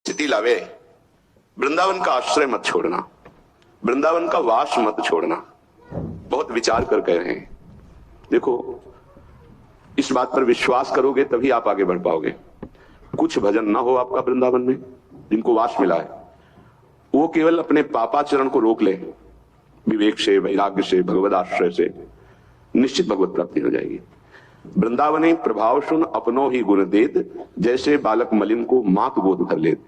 स्थिति लावे, वृंदावन का आश्रय मत छोड़ना, वृंदावन का वास मत छोड़ना। बहुत विचार कर कह रहे हैं। देखो, इस बात पर विश्वास करोगे तभी आप आगे बढ़ पाओगे। कुछ भजन ना हो आपका वृंदावन में, जिनको वास मिला है, वो केवल अपने पापाचरण को रोक ले, विवेक से, वैराग्य से, भगवद आश्रय से निश्चित भगवत प्राप्ति हो जाएगी। वृंदावने प्रभाव सुन अपनो ही गुण देत, जैसे बालक मलिन को मात गोद भर लेत।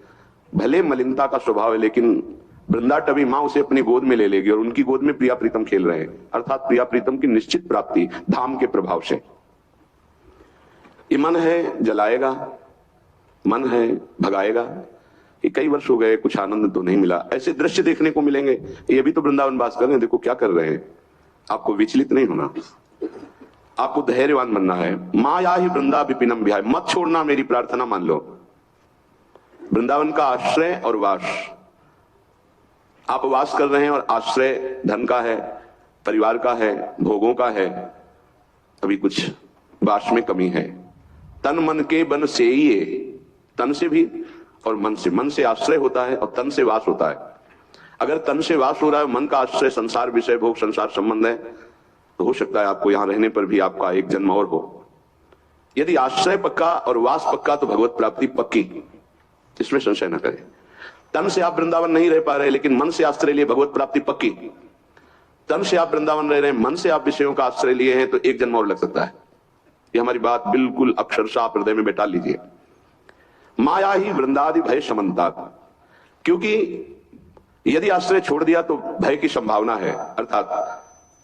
भले मलिनता का स्वभाव है, लेकिन वृंदा टवी मां उसे अपनी गोद में ले लेगी और उनकी गोद में प्रिया प्रीतम खेल रहे हैं, अर्थात प्रिया प्रीतम की निश्चित प्राप्ति धाम के प्रभाव से। ये मन है जलाएगा, मन है भगाएगा। ये कई वर्ष हो गए, कुछ आनंद तो नहीं मिला। ऐसे दृश्य देखने को मिलेंगे। ये भी तो वृंदावन वास कर रहे हैं, देखो क्या कर रहे हैं। आपको विचलित नहीं होना, आपको धैर्यवान बनना है। माया ही वृंदा विपिनम विहाय, मत छोड़ना, मेरी प्रार्थना मान लो। वृंदावन का आश्रय और वास, आप वास कर रहे हैं और आश्रय धन का है, परिवार का है, भोगों का है, अभी कुछ वास में कमी है। तन मन के बन से ये, तन से भी और मन से। मन से आश्रय होता है और तन से वास होता है। अगर तन से वास हो रहा है, मन का आश्रय संसार विषय भोग संसार संबंध है, तो हो सकता है आपको यहां रहने पर भी आपका एक जन्म और हो। यदि आश्रय पक्का और वास पक्का तो भगवत प्राप्ति पक्की, इसमें संशय न करें। तन से आप वृंदावन नहीं रह पा रहे, लेकिन मन से आश्रय लिए भगवत प्राप्ति पक्की। तन से आप वृंदावन रह रहे हैं, मन से आप विषयों का आश्रय लिए हैं, तो एक जन्म और लग सकता है। ये हमारी बात बिल्कुल अक्षरशः आप हृदय में बैठा लीजिए। माया ही वृंदादि भय समन्ता, क्योंकि यदि आश्रय छोड़ दिया तो भय की संभावना है, अर्थात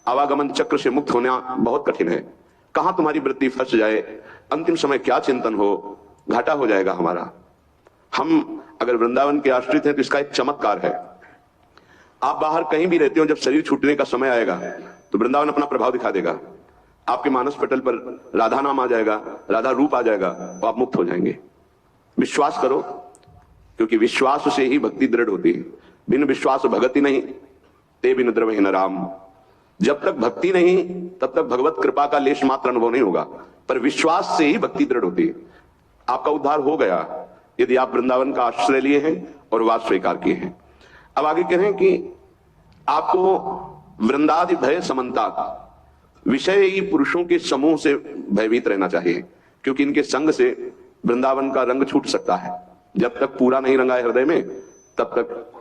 आवागमन चक्र से मुक्त होना बहुत कठिन है। कहां तुम्हारी वृत्ति फंस जाए, अंतिम समय क्या चिंतन हो, घाटा हो जाएगा हमारा। हम अगर वृंदावन के आश्रित हैं तो इसका एक चमत्कार है। आप बाहर कहीं भी रहते हो, जब शरीर छूटने का समय आएगा तो वृंदावन अपना प्रभाव दिखा देगा। आपके मानस पटल पर राधा नाम आ जाएगा, राधा रूप आ जाएगा, तो आप मुक्त हो जाएंगे। विश्वास करो, क्योंकि विश्वास से ही भक्ति दृढ़ होती है। बिन विश्वास भगति नहीं, ते बिन द्रवहि न राम। जब तक भक्ति नहीं, तब तक भगवत कृपा का लेश मात्र अनुभव नहीं होगा, पर विश्वास से ही भक्ति दृढ़ होती है। आपका उद्धार हो गया यदि आप वृंदावन का आश्रय लिए हैं और वास स्वीकार किए हैं। अब आगे कह रहे हैं कि आपको वृंदादि भय समन्ता, विषयी पुरुषों के समूह से भयभीत रहना चाहिए, क्योंकि इनके संग से वृंदावन का रंग छूट सकता है। जब तक पूरा नहीं रंगा है हृदय में, तब तक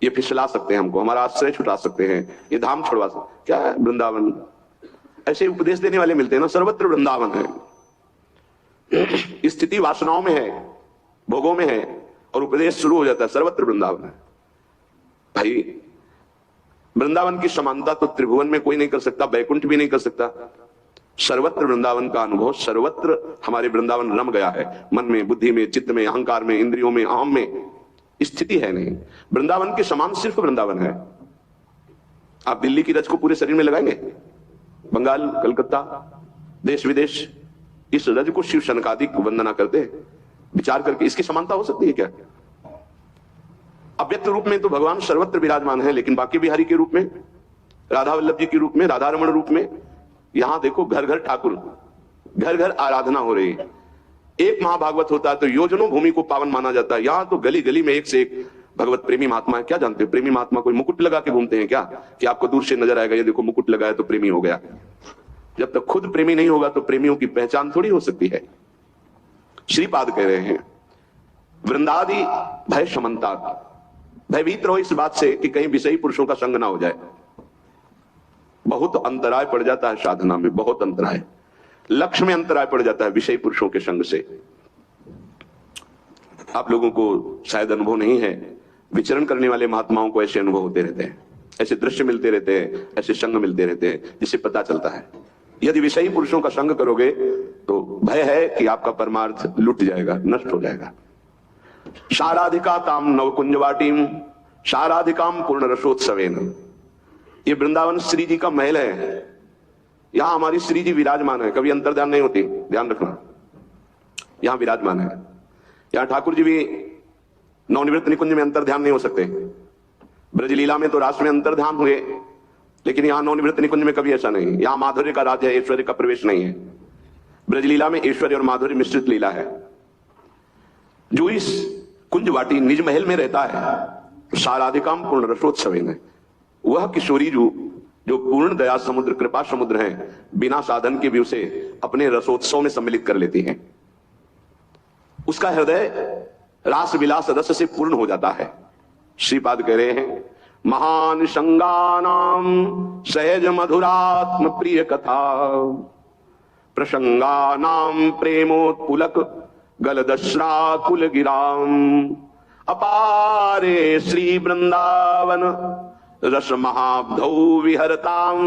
ये फिसला सकते हैं हमको, हमारा आश्रय छुटा सकते हैं, ये धाम छोड़वा सकते। क्या है वृंदावन? ऐसे उपदेश देने वाले मिलते हैं ना, सर्वत्र वृंदावन है। स्थिति वासनाओं में है, भोगों में है, और उपदेश शुरू हो जाता है सर्वत्र वृंदावन है। भाई, वृंदावन की समानता तो त्रिभुवन में कोई नहीं कर सकता, बैकुंठ भी नहीं कर सकता। सर्वत्र वृंदावन का अनुभव, सर्वत्र हमारे वृंदावन रम गया है। मन में, बुद्धि में, चित्त में, अहंकार में, इंद्रियों में, अहम में स्थिति है नहीं। वृंदावन के समान सिर्फ वृंदावन है। आप दिल्ली की रज को पूरे शरीर में लगाएंगे, बंगाल, कलकत्ता, देश विदेश, इस रज को शिव शनकादिक वंदना करते हैं। विचार करके इसकी समानता हो सकती है क्या? अव्यक्त रूप में तो भगवान सर्वत्र विराजमान है, लेकिन बाकी बिहारी के रूप में, राधा वल्लभ जी के रूप में, राधा रमण रूप में, यहां देखो घर घर ठाकुर, घर घर आराधना हो रही है। एक महाभागवत होता है तो योजनों भूमि को पावन माना जाता है। यहां तो गली गली में एक से एक भगवत प्रेमी महात्मा है। क्या जानते हो प्रेमी महात्मा? कोई मुकुट लगा के घूमते हैं क्या, कि आपको दूर से नजर आएगा ये देखो मुकुट लगाया तो प्रेमी हो गया? जब तक खुद प्रेमी नहीं होगा तो प्रेमियों की पहचान थोड़ी हो सकती है। श्रीपाद कह रहे हैं वृंदादि भय समन्ता, भयभीत रहो इस बात से कि कहीं विषयी पुरुषों का संग ना हो जाए। बहुत अंतराय पड़ जाता है साधना में, बहुत अंतराय, लक्ष्य में अंतराय पड़ जाता है विषयी पुरुषों के संग से। आप लोगों को शायद अनुभव नहीं है, विचरण करने वाले महात्माओं को ऐसे अनुभव होते रहते हैं, ऐसे दृश्य मिलते रहते हैं, ऐसे संग मिलते रहते हैं, जिससे पता चलता है यदि विषयी पुरुषों का संग करोगे तो भय है कि आपका परमार्थ लुट जाएगा, नष्ट हो जाएगा। शाराधिका ताम नवकुंजवाटीम शाराधिकाम पूर्ण रसोत्सवेन। ये वृंदावन श्री जी का महल है, यहां हमारी श्री जी विराजमान है। कभी अंतर्ध्यान नहीं होती, ध्यान रखना, यहां विराजमान है। यहां ठाकुर जी भी नवनिवृत्त निकुंज में अंतर्ध्यान नहीं हो सकते। ब्रजलीला में तो रास में अंतर्ध्यान हुए, लेकिन यहां नवनिवृत्त निकुंज में कभी ऐसा नहीं। यहां माधुर्य का राज है, ऐश्वर्य का प्रवेश नहीं है। ब्रजलीला में ऐश्वर्य और माधुर्य मिश्रित लीला है। जो इस कुंज वाटी निज महल में रहता है, साराधिकाम पूर्ण रसोत्सवे में। वह किशोरी जो पूर्ण दया समुद्र कृपा समुद्र है, बिना साधन के भी उसे अपने रसोत्सव में सम्मिलित कर लेती है। उसका हृदय रास विलास रस से पूर्ण हो जाता है। श्रीपाद कह रहे हैं, महान संगानाम सहज मधुरात्म प्रिय कथा, प्रसंगानाम प्रेमोत्पुलक गलदश्राकुल गिराम, अपारे श्री वृंदावन रस महाब्धौ विहरताम